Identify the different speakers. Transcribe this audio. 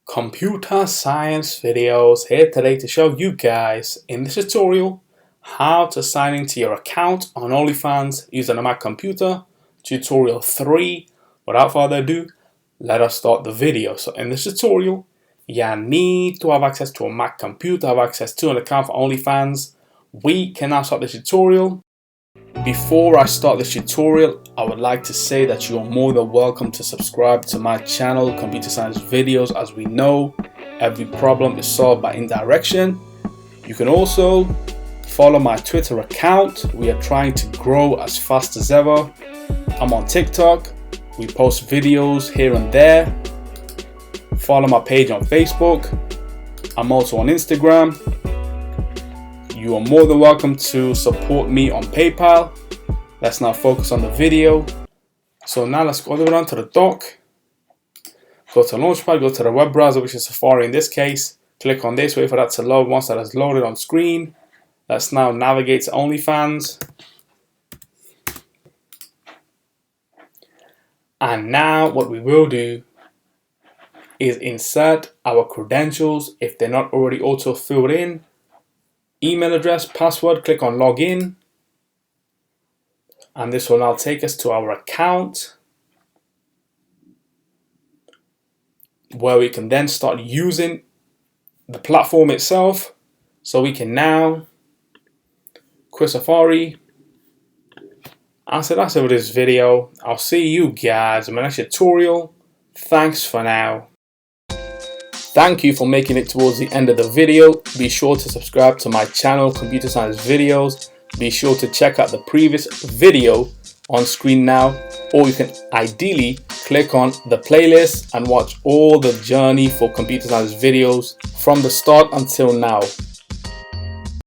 Speaker 1: Computer science videos here today to show you guys in this tutorial how to sign into your account on OnlyFans using a Mac computer. Tutorial 3. Without further ado, let us start the video. So in this tutorial, you need to have access to a Mac computer, have access to an account for OnlyFans. We can now start the tutorial. Before I start this tutorial, I would like to say that you are more than welcome to subscribe to my channel, Computer Science Videos. As we know, every problem is solved by indirection. You can also follow my Twitter account. We are trying to grow as fast as ever. I'm on TikTok. We post videos here and there. Follow my page on Facebook. I'm also on Instagram. You are more than welcome to support me on PayPal. Let's now focus on the video. So now let's go all the way down to the dock. Go to Launchpad, go to the web browser, which is Safari in this case. Click on this, wait for that to load. Once that is loaded on screen, let's now navigate to OnlyFans. And now what we will do is insert our credentials if they're not already auto filled in. Email address, password, click on login, and this will now take us to our account where we can then start using the platform itself. So we can now quit Safari. And so that's it for this video. I'll see you guys in my next tutorial. Thanks for now. Thank you for making it towards the end of the video. Be sure to subscribe to my channel, Computer Science Videos. Be sure to check out the previous video on screen now, or you can ideally click on the playlist and watch all the journey for Computer Science Videos from the start until now.